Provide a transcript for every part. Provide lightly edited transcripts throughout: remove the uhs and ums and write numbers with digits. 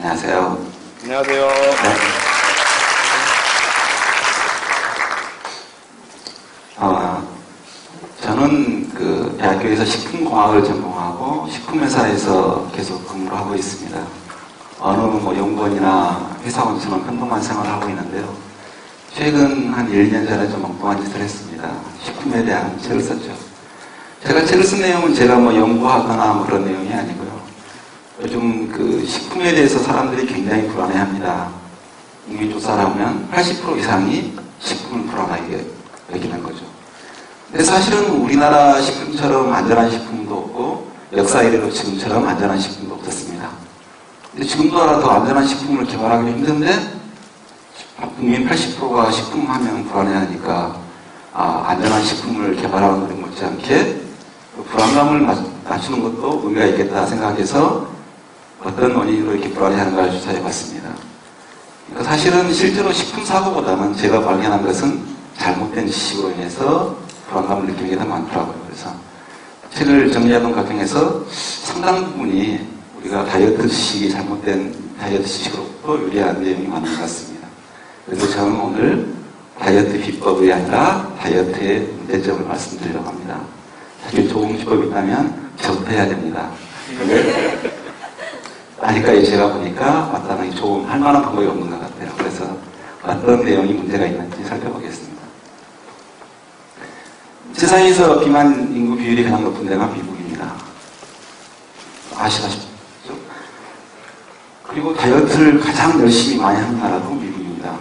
안녕하세요. 안녕하세요. 네. 저는 그 대학교에서 식품공학을 전공하고 식품회사에서 계속 근무를 하고 있습니다. 어느 연구원이나 회사원처럼 평범한 생활을 하고 있는데요. 최근 한 1년 전에 좀 엉뚱한 짓을 했습니다. 식품에 대한 책을 썼죠. 제가 책을 쓴 내용은 제가 연구하거나 그런 내용이 아니고요. 요즘 그 식품에 대해서 사람들이 굉장히 불안해합니다. 국민조사를 하면 80% 이상이 식품을 불안하게 여기는 거죠. 근데 사실은 우리나라 식품처럼 안전한 식품도 없고 역사 이래로 지금처럼 안전한 식품도 없었습니다. 근데 지금도 더 안전한 식품을 개발하기 힘든데 국민 80%가 식품하면 불안해하니까 안전한 식품을 개발하는 노력 못지않게 그 불안감을 낮추는 것도 의미가 있겠다 생각해서 어떤 원인으로 이렇게 불안해하는가를 조사해봤습니다. 그러니까 사실은 실제로 식품 사고보다는 제가 발견한 것은 잘못된 지식으로 인해서 불안감을 느끼는 게 더 많더라고요. 그래서 책을 정리하던 과정에서 상당 부분이 우리가 다이어트 지식이 잘못된 다이어트 지식으로부터 유리한 내용이 많은 것 같습니다. 그래서 저는 오늘 다이어트 비법이 아니라 다이어트의 문제점을 말씀드리려고 합니다. 사실 좋은 비법이 있다면 저부터 해야 됩니다. 아니까 제가 보니까 마땅히 좋은 할 만한 방법이 없는 것 같아요. 그래서 어떤 내용이 문제가 있는지 살펴보겠습니다. 세상에서 비만 인구 비율이 가장 높은 데가 미국입니다. 아시다시피. 그리고 다이어트를 가장 열심히 많이 하는 나라도 미국입니다.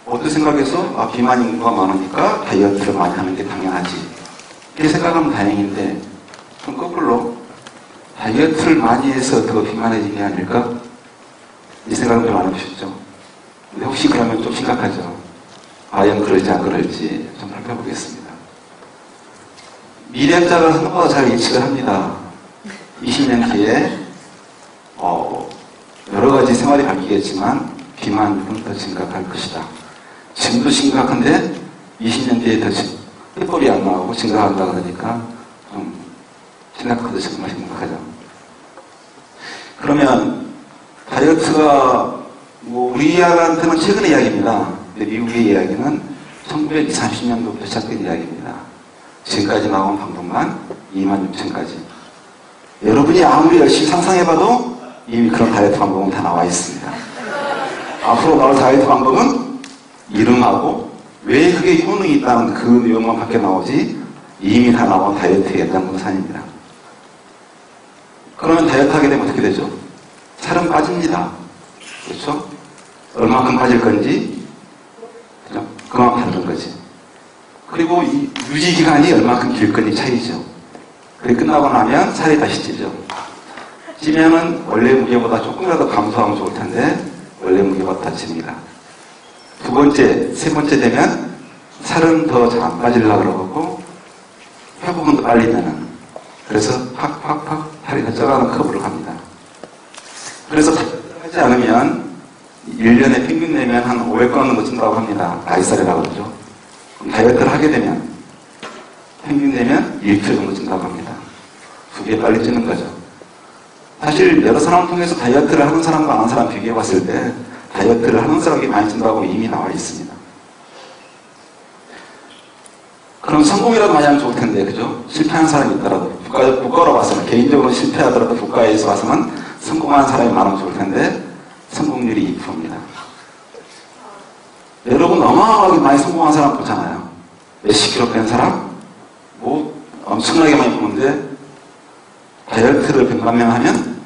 어떤 생각에서 비만 인구가 많으니까 다이어트를 많이 하는 게 당연하지. 이렇게 생각하면 다행인데 좀 거꾸로 다이어트를 많이 해서 더 비만해진 게 아닐까? 이 생각은 좀 안 해보셨죠? 근데 혹시 그러면 좀 심각하죠? 과연 그럴지 안 그럴지 좀 살펴보겠습니다. 미래학자가 생각보다 잘 예측을 합니다. 20년 뒤에 여러 가지 생활이 바뀌겠지만 비만은 더 심각할 것이다. 지금도 심각한데 20년 뒤에 더 핏볼이 안 나오고 증가한다 그러니까 좀 생각보다 정말 심각하죠. 그러면 다이어트가 우리한테는 최근의 이야기입니다. 근데 미국의 이야기는 1920, 30년도부터 시작된 이야기입니다. 지금까지 나온 방법만 26,000가지. 여러분이 아무리 열심히 상상해봐도 이미 그런 다이어트 방법은 다 나와 있습니다. 앞으로 나올 다이어트 방법은 이름하고 왜 그게 효능이 있다는 그 내용만 밖에 나오지 이미 다 나온 다이어트의 연장선상입니다. 그러면 다이어트 하게 되면 어떻게 되죠? 살은 빠집니다. 그렇죠? 얼마큼 빠질 건지 그만큼 다른 거지. 그리고 이 유지 기간이 얼마큼 길 건지 차이죠. 그게 끝나고 나면 살이 다시 찌죠. 찌면은 원래 무게보다 조금이라도 감소하면 좋을 텐데 원래 무게보다 다 찝니다. 두 번째, 세 번째 되면 살은 더 잘 안 빠지려고 그러고 회복은 더 빨리 되는. 그래서 팍팍팍 살이 더 쪄가는 커브를 갑니다. 그래서 하지 않으면 1년에 평균 내면 한 500g 정도 찐다고 합니다. 나이살이라고 그러죠. 다이어트를 하게 되면 평균 내면 1kg 정도 찐다고 합니다. 2배 빨리 찌는 거죠. 사실 여러 사람을 통해서 다이어트를 하는 사람과 안 하는 사람 비교해 봤을 때 다이어트를 하는 사람이 많이 찐다고 이미 나와 있습니다. 그럼 성공이라도 많이 하면 좋을 텐데, 그죠? 실패하는 사람이 있더라도, 국가로 봐서는, 개인적으로 실패하더라도 국가에서 봐서는 성공하는 사람이 많으면 좋을 텐데, 성공률이 2%입니다. 여러분, 어마어마하게 많이 성공한 사람 보잖아요. 몇십 킬로 뺀 사람? 엄청나게 많이 보는데, 다이어트를 100만 명 하면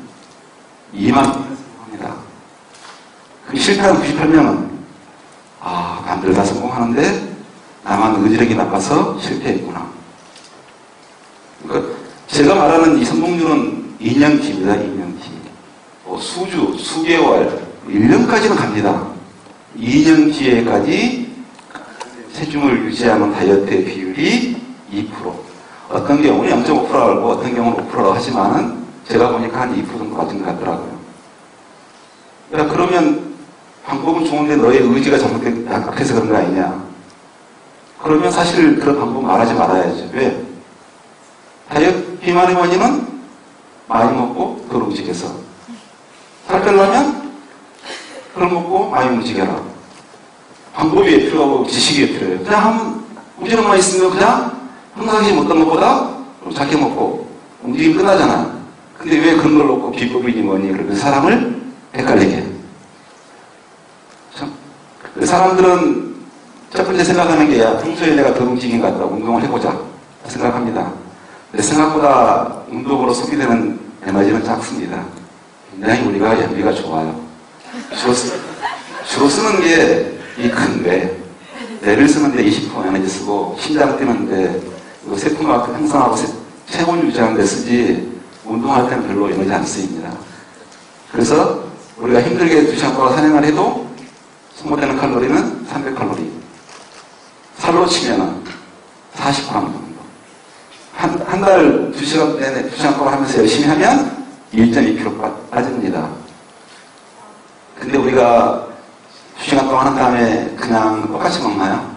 2만 명 성공합니다. 그 실패한 98명은, 남들 다 성공하는데, 나만 의지력이 나빠서 실패했구나. 그러니까 제가 말하는 이 성공률은 2년 뒤입니다. 2년 뒤. 수주, 수개월, 1년까지는 갑니다. 2년 뒤에까지 체중을 유지하는 다이어트의 비율이 2%. 어떤 경우는 0.5%라고 하고 어떤 경우는 5%라고 하지만은 제가 보니까 한 2% 정도 맞은 것 같더라고요. 그러니까 그러면 방법은 좋은데 너의 의지가 잘못된 약해서 그런 거 아니냐. 그러면 사실 그런 방법 말하지 말아야죠. 왜? 비만의 원인은 많이 먹고 덜 움직여서. 살 빼려면 그걸 먹고 많이 움직여라. 방법이 필요가 없고 지식이 필요해요. 그냥 하면 우지런만 있으면 그냥 평상시에 먹던 것보다 좀 작게 먹고 움직이면 끝나잖아. 근데 왜 그런 걸 놓고 비법이니 뭐니 그렇게 사람을 헷갈리게 해. 참. 사람들은 첫 번째 생각하는 게 야, 평소에 내가 더 움직인 것 같다. 운동을 해보자 생각합니다. 근데 생각보다 운동으로 소비되는 에너지는 작습니다. 굉장히 우리가 연비가 좋아요. 주로 쓰는 게 이 큰 뇌를 쓰는데 20% 에너지 쓰고 심장 뛰는데 세포막 형성하고 체온 유지하는 데 쓰지 운동할 때는 별로 에너지 안 쓰입니다. 그래서 우리가 힘들게 2시간 동안 산행을 해도 소모되는 칼로리는 300칼로리. 살로 치면은 40g 정도. 한 달 2시간 내내 2시간 동안 하면서 열심히 하면 1.2kg 빠집니다. 근데 우리가 2시간 동안 한 다음에 그냥 똑같이 먹나요?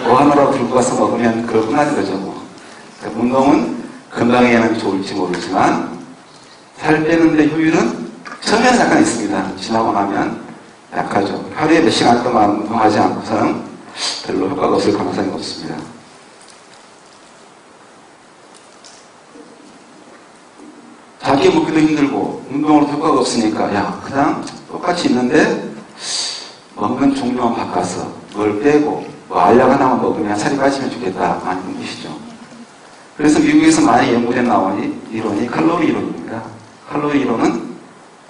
뭐 하나로 들고 가서 먹으면 그거 끝나는 거죠. 뭐. 그러니까 운동은 건강에는 좋을지 모르지만 살 빼는데 효율은 처음에는 약간 있습니다. 지나고 나면 약하죠. 하루에 몇 시간 동안 운동하지 않고서는 별로 효과가 없을 가능성이 높습니다. 작게 먹기도 힘들고 운동으로 효과가 없으니까 야 그냥 똑같이 있는데 먹는 종류만 바꿔서 뭘 빼고 뭐 알약 하나만 먹으면 살이 빠지면 좋겠다 많이 느끼시죠. 그래서 미국에서 많이 연구된 나온 이론이 칼로리 이론입니다. 칼로리 이론은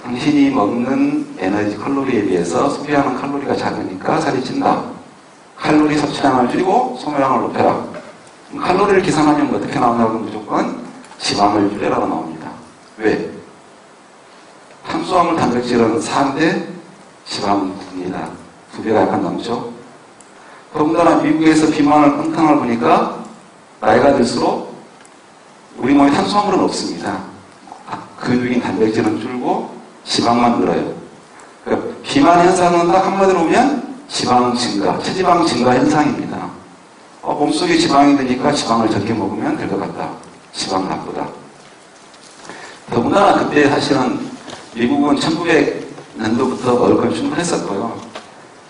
당신이 먹는 에너지 칼로리에 비해서 소비하는 칼로리가 작으니까 살이 찐다. 칼로리 섭취량을 줄이고 소모량을 높여라. 칼로리를 계산하면 어떻게 나오냐고 무조건 지방을 줄여라고 나옵니다. 왜? 탄수화물 단백질은 4인데 지방은 9입니다. 2배가 약간 넘죠. 더군다나 미국에서 비만을 팽창을 보니까 나이가 들수록 우리 몸에 탄수화물은 없습니다. 근육인 단백질은 줄고 지방만 늘어요. 그러니까 비만 현상은 딱 한마디로 보면 지방 증가, 체지방 증가 현상입니다. 몸속에 지방이 되니까 지방을 적게 먹으면 될 것 같다. 지방 나쁘다. 더군다나 그때 사실은 미국은 1900년도부터 먹을 걸 충분했었고요.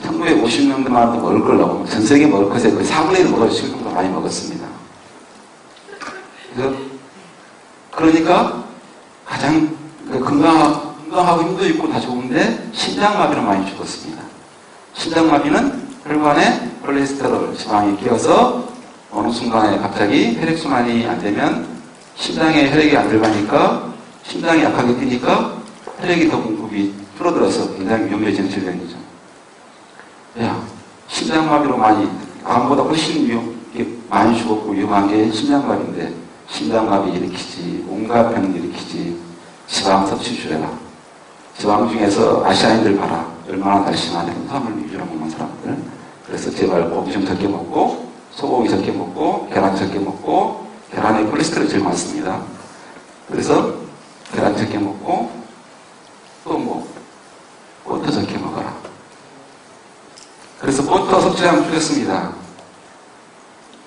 1950년도만 해도 먹을 걸 너무 전 세계 먹을 것에 거의 4분의 1 먹을 정도 많이 먹었습니다. 그러니까 가장 건강하고 힘도 있고 다 좋은데 심장마비로 많이 죽었습니다. 심장마비는 혈관에 콜레스테롤, 지방이 끼어서 어느 순간에 갑자기 혈액순환이 안 되면 심장에 혈액이 안 들어가니까 심장이 약하게 뛰니까 혈액이 더 공급이 줄어들어서 굉장히 위험해지는 질병이죠. 야, 심장마비로 많이, 암보다 훨씬 많이 죽었고 위험한 게 심장마비인데 심장마비 일으키지, 온갖 병 일으키지, 지방 섭취 줄여라. 지방 중에서 아시아인들 봐라. 얼마나 날씬하네. 탄수화물 위주로 먹는 사람들. 그래서 제발 고기 좀 적게 먹고, 소고기 적게 먹고, 계란 적게 먹고, 계란에 콜레스테롤이 제일 많습니다. 그래서 계란 적게 먹고, 또 뭐, 버터 적게 먹어라. 그래서 버터 섭취량 줄였습니다.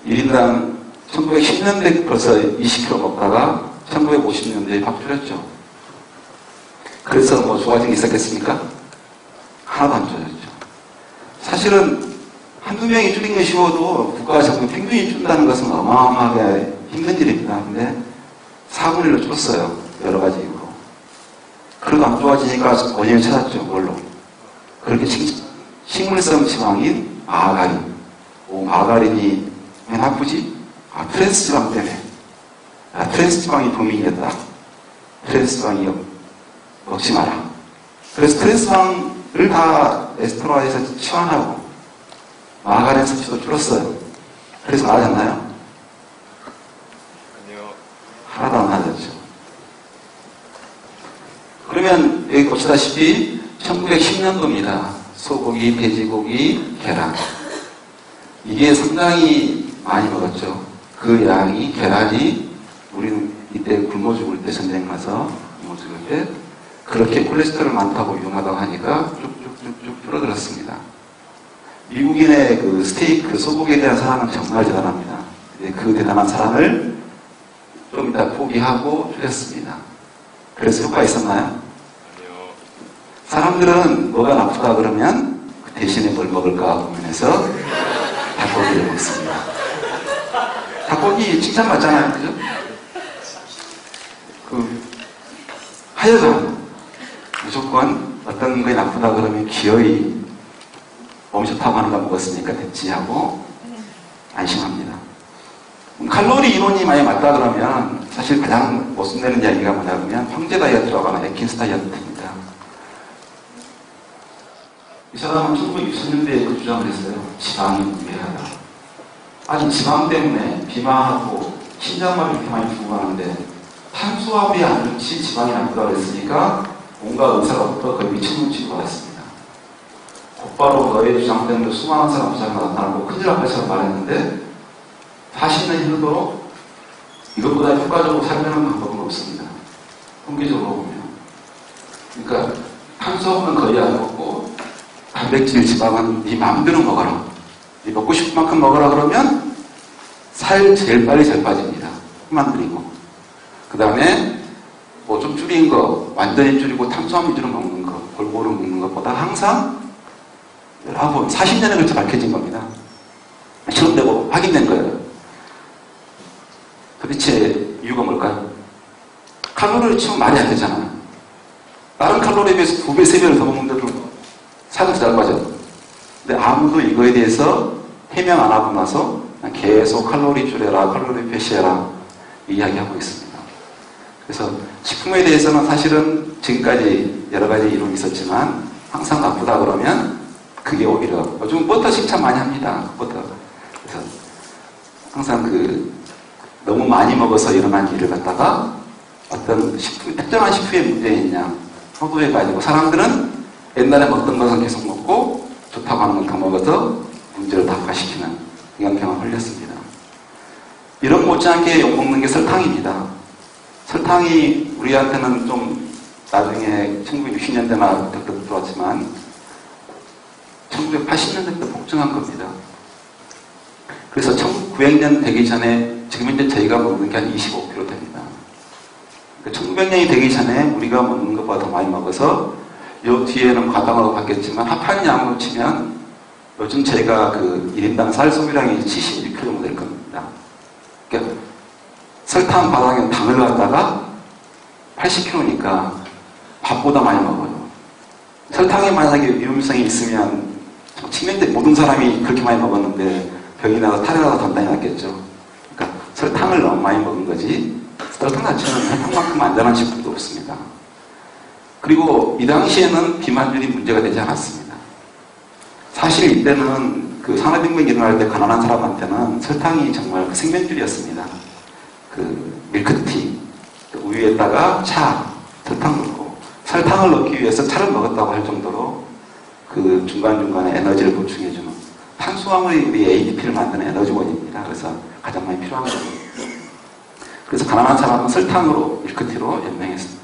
1인당 1910년대 벌써 20kg 먹다가 1950년대에 확 줄였죠. 그래서 뭐 좋아진 게 있었겠습니까? 하나도 안 좋아졌죠. 사실은 한두 명이 줄인 게 쉬워도 국가가 자꾸 평균이 준다는 것은 어마어마하게 힘든 일입니다. 근데 4분의 1로 줄었어요. 여러 가지 이유로. 그래도 안 좋아지니까 원인을 찾았죠. 뭘로? 그렇게 식물성 지방인 마가린. 마가린이 왜 나쁘지? 트랜스 지방 때문에. 트랜스 지방이 도민이었다. 트랜스 지방이 먹지 마라. 그래서 트랜스 지방을 다 에스테로아에서 치환하고 마가린 섭취도 줄었어요. 그래서 나아졌나요? 아니요. 하나도 안 나아졌죠. 그러면 여기 보시다시피 1910년도입니다. 소고기, 돼지고기, 계란. 이게 상당히 많이 먹었죠. 그 양이, 계란이 우리는 이때 굶어 죽을 때 전쟁 가서 굶어 죽을 때 그렇게 콜레스테롤 많다고 위험하다고 하니까 쭉쭉쭉쭉 줄어들었습니다. 미국인의 그 스테이크, 소고기에 대한 사랑은 정말 대단합니다. 그 대단한 사랑을 좀 이따 포기하고 줄였습니다. 그래서 효과 있었나요? 아니요. 사람들이 사람들은 뭐가 나쁘다 그러면 그 대신에 뭘 먹을까 고민해서 닭고기를 먹습니다. 닭고기 칭찬받잖아요, 그죠? 하여간 무조건 어떤 게 나쁘다 그러면 기어이 몸 좋다고 하는 거 먹었으니까 됐지 하고 안심합니다. 칼로리 이론이 많이 맞다 그러면 사실 가장 모순되는 이야기가 뭐냐면 황제 다이어트라고 하는 에킨스 다이어트입니다. 이 사람은 1960년대에 그 주장을 했어요. 지방이 무해하다. 아니 지방 때문에 비만하고 신장마비 이렇게 많이 죽어가는데 탄수화물이 안 좋지 지방이 나쁘다고 했으니까 온갖 의사로부터 거의 미친놈 취급받았습니다. 곧바로 너의 주장 때문에 수많은 사람 부자가 나타나고 큰일 날 것처럼 말했는데 40년 후로 이것보다 효과적으로 살려는 방법은 없습니다. 통계적으로 보면. 그러니까 탄수화물은 거의 안 먹고 단백질, 지방은 네 마음대로 먹어라. 네 먹고 싶은 만큼 먹어라 그러면 살 제일 빨리 잘 빠집니다. 힘만 들이고. 그 다음에 뭐 좀 줄인 거, 완전히 줄이고 탄수화물 위주로 먹는 거, 골고루 먹는 것보다 항상 11번, 40년에 걸쳐 밝혀진 겁니다. 실험되고 확인된 거예요. 도대체 이유가 뭘까요? 칼로리를 치면 말이 안 되잖아요. 다른 칼로리에 비해서 2배, 3배를 더 먹는데도 살은 잘 빠져. 근데 아무도 이거에 대해서 해명 안 하고 나서 그냥 계속 칼로리 줄여라, 칼로리 표시해라 이야기하고 있습니다. 그래서 식품에 대해서는 사실은 지금까지 여러 가지 이론이 있었지만 항상 나쁘다 그러면 그게 오히려 요즘 버터 칭찬 많이 합니다. 버터. 그래서 항상 너무 많이 먹어서 일어난 일을 갖다가 어떤 식품, 특정한 식품에 문제 있냐 호도해가지고 사람들은 옛날에 먹던 것은 계속 먹고 좋다고 하는 건 더 먹어서 문제를 다화시키는 영향을 흘렸습니다. 이런 못지않게 욕먹는 게 설탕입니다. 설탕이 우리한테는 좀 나중에 1960년대나 들어왔지만 1980년대부터 폭증한 겁니다. 그래서 1900년 되기 전에 지금 현재 저희가 먹는 게 한 25kg 됩니다. 그러니까 1900년이 되기 전에 우리가 먹는 것보다 더 많이 먹어서 요 뒤에는 과당으로 바뀌었지만 합한량으로 치면 요즘 저희가 1인당 살 소비량이 76kg 정도 될 겁니다. 그러니까 설탕 과당에 당을 갖다가 80kg니까 밥보다 많이 먹어요. 설탕에 만약에 위험성이 있으면 측면대 모든 사람이 그렇게 많이 먹었는데 병이 나서 탈이 나서 단단히 났겠죠. 그러니까 설탕을 너무 많이 먹은 거지 설탕 자체는 설탕만큼 안전한 식품도 없습니다. 그리고 이 당시에는 비만율이 문제가 되지 않았습니다. 사실 이때는 산업혁명이 일어날 때 가난한 사람한테는 설탕이 정말 생명줄이었습니다. 밀크티, 우유에다가 차, 설탕 넣고 설탕을 넣기 위해서 차를 먹었다고 할 정도로 중간중간에 에너지를 보충해주는 탄수화물이 우리 ADP를 만드는 에너지원입니다. 그래서 가장 많이 필요한 거죠. 그래서 가난한 사람은 설탕으로, 밀크티로 연명했습니다.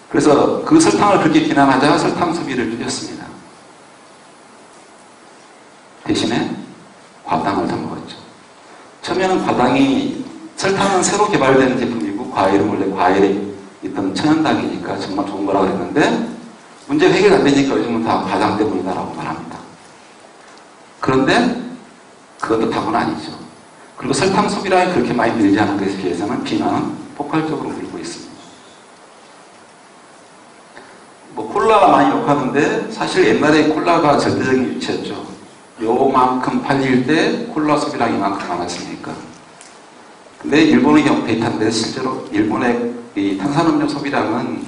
그래서 그 설탕을 그렇게 비난하자 설탕 소비를 줄였습니다. 대신에 과당을 더 먹었죠. 처음에는 설탕은 새로 개발된 제품이고 과일은 원래 과일에 있던 천연당이니까 정말 좋은 거라고 했는데 문제가 해결 안 되니까 요즘은 다 과당 때문이다라고 말합니다. 그런데 그것도 답은 아니죠. 그리고 설탕 소비량이 그렇게 많이 늘지 않은 것에 비해서는 비만은 폭발적으로 늘고 있습니다. 콜라가 많이 욕하는데 사실 옛날에 콜라가 절대적인 유치였죠. 요만큼 팔릴 때 콜라 소비량이 이만큼 많았으니까. 근데 일본의 경우 데이터인데 실제로 일본의 이 탄산음료 소비량은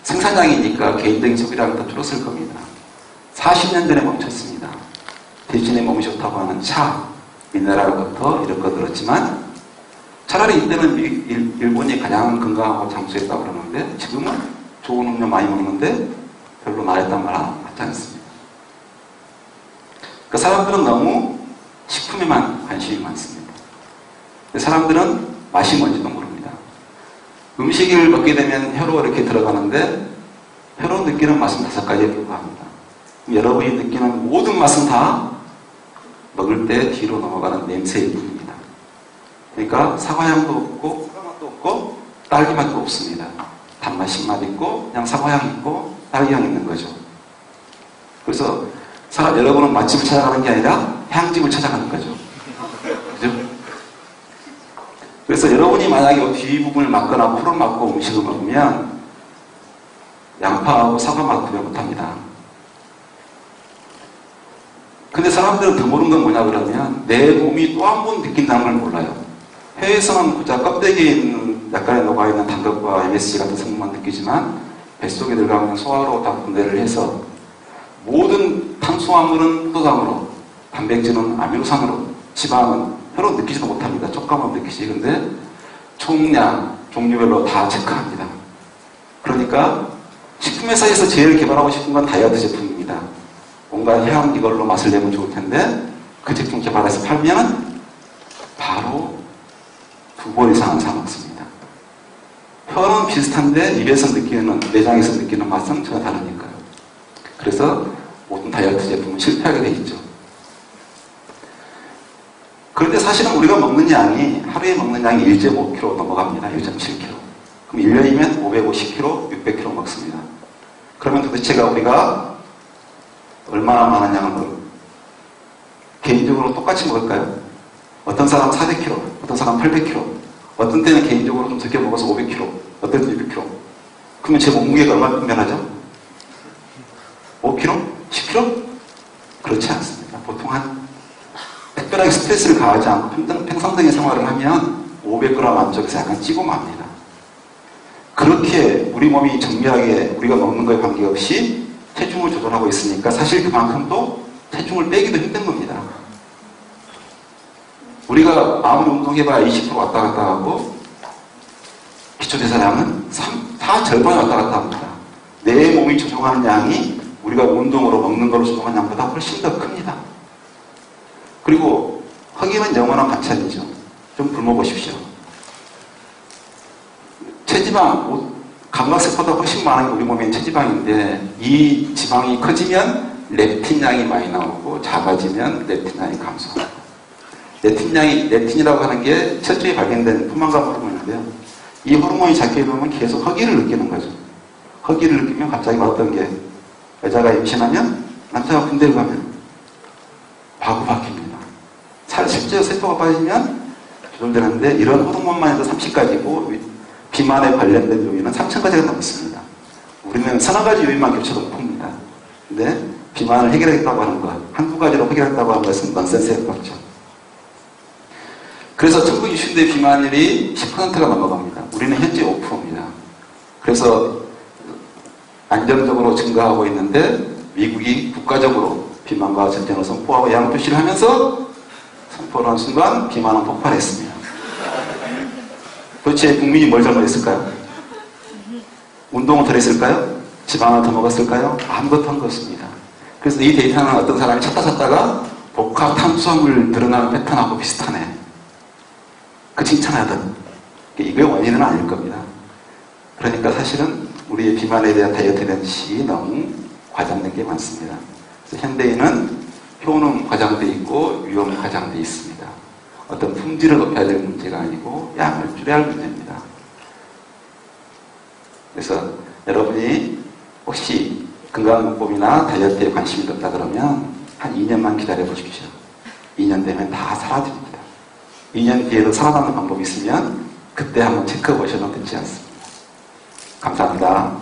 생산량이니까 개인적인 소비량은 더 줄었을 겁니다. 40년 전에 멈췄습니다. 대신에 몸이 좋다고 하는 차, 미네랄부터 이런 거 들었지만 차라리 이때는 일본이 가장 건강하고 장수했다고 그러는데 지금은 좋은 음료 많이 먹는데 별로 말했단 말 하지 않습니다. 그 사람들은 너무 식품에만 관심이 많습니다. 사람들은 맛이 뭔지도 모릅니다. 음식을 먹게 되면 혀로 이렇게 들어가는데 혀로 느끼는 맛은 5가지에 불과합니다. 여러분이 느끼는 모든 맛은 다 먹을 때 뒤로 넘어가는 냄새일 뿐입니다. 그러니까 사과향도 없고 사과맛도 없고 딸기맛도 없습니다. 단맛, 신맛 있고 그냥 사과향 있고 딸기향이 있는 거죠. 그래서 여러분은 맛집을 찾아가는 게 아니라 향집을 찾아가는 거죠. 그죠? 그래서 여러분이 만약에 뒷부분을 맞거나 코를 막고 음식을 먹으면 양파하고 사과 맛 구별 못합니다. 근데 사람들은 더 모르는 건 뭐냐 그러면 내 몸이 또 한 번 느낀다는 걸 몰라요. 혀에서는 그저 껍데기에 있는 약간의 녹아있는 당근과 MSG 같은 성분만 느끼지만 뱃속에 들어가면 소화로 다 분해를 해서 모든 탄수화물은 포도당으로, 단백질은 아미노산으로, 지방은 혀로 느끼지도 못합니다. 촉감으로 느끼지. 근데 총량, 종류별로 다 체크합니다. 그러니까 식품회사에서 제일 개발하고 싶은 건 다이어트 제품입니다. 뭔가 향 이걸로 맛을 내면 좋을 텐데 그 제품 개발해서 팔면 바로 2번 이상은 사 먹습니다. 혀는 비슷한데 입에서 느끼는, 내장에서 느끼는 맛은 전혀 다르니까요. 그래서 모든 다이어트 제품은 실패하게 돼 있죠. 그런데 사실은 우리가 먹는 양이, 하루에 먹는 양이 1.5kg 넘어갑니다. 1.7kg. 그럼 1년이면 550kg, 600kg 먹습니다. 그러면 도대체가 우리가 얼마나 많은 양을 개인적으로 똑같이 먹을까요? 어떤 사람은 400kg, 어떤 사람은 800kg, 어떤 때는 개인적으로 좀 적게 먹어서 500kg, 어떤 때는 600kg. 그러면 제 몸무게가 얼마나 변하죠? 5kg? 10kg? 그렇지 않습니다. 보통 특별하게 스트레스를 가하지 않고 평상적인 생활을 하면 500g 안쪽에서 약간 찌고 맙니다. 그렇게 우리 몸이 정밀하게 우리가 먹는 거에 관계없이 체중을 조절하고 있으니까 사실 그만큼 또 체중을 빼기도 힘든 겁니다. 우리가 아무리 운동해봐야 20% 왔다 갔다 하고 기초대사량은 절반이 왔다 갔다 합니다. 내 몸이 조종하는 양이 우리가 운동으로 먹는 걸로 조종하는 양보다 훨씬 더 큽니다. 그리고 허기는 영원한 반찬이죠. 좀 굶어보십시오. 체지방, 감각세포보다 훨씬 많은 게 우리 몸에 체지방인데 이 지방이 커지면 렙틴 양이 많이 나오고 작아지면 렙틴 양이 감소하고 렙틴이라고 하는 게 철저히 발견된 포만감 호르몬인데요. 이 호르몬이 작게 되면 계속 허기를 느끼는 거죠. 허기를 느끼면 갑자기 어떤 게 여자가 임신하면 남자가 군대를 가면 바로 바뀝니다. 실제로 세포가 빠지면 조절되는데 이런 호르몬만 해도 30가지고 비만에 관련된 요인은 3,000가지가 넘습니다. 우리는 서너 가지 요인만 겹쳐도 풉니다. 근데 비만을 해결했다고 하는 것, 한두 가지로 해결했다고 하는 것은 넌센스에 가깝죠. 그래서 1960년대 비만율이 10%가 넘어갑니다. 우리는 현재 5%입니다. 그래서 안정적으로 증가하고 있는데 미국이 국가적으로 비만과 전쟁을 선포하고 양표시를 하면서 선포를 한 순간 비만은 폭발했습니다. 도대체 국민이 뭘 잘못했을까요? 운동을 덜 했을까요? 지방을 더 먹었을까요? 아무것도 한 거 없습니다. 그래서 이 데이터는 어떤 사람이 찾다가 복합 탄수화물 드러나는 패턴하고 비슷하네. 그 칭찬하던. 이게 원인은 아닐 겁니다. 그러니까 사실은 우리의 비만에 대한 다이어트에 대한 지식이 너무 과장된 게 많습니다. 그래서 현대인은 효능 과장돼 있고 위험이 과장돼 있습니다. 어떤 품질을 높여야 될 문제가 아니고 양을 줄여야 할 문제입니다. 그래서 여러분이 혹시 건강요법이나 다이어트에 관심이 없다 그러면 한 2년만 기다려 보십시오. 2년 되면 다 사라집니다. 2년 뒤에도 살아남는 방법이 있으면 그때 한번 체크해 보셔도 되지 않습니다. 감사합니다.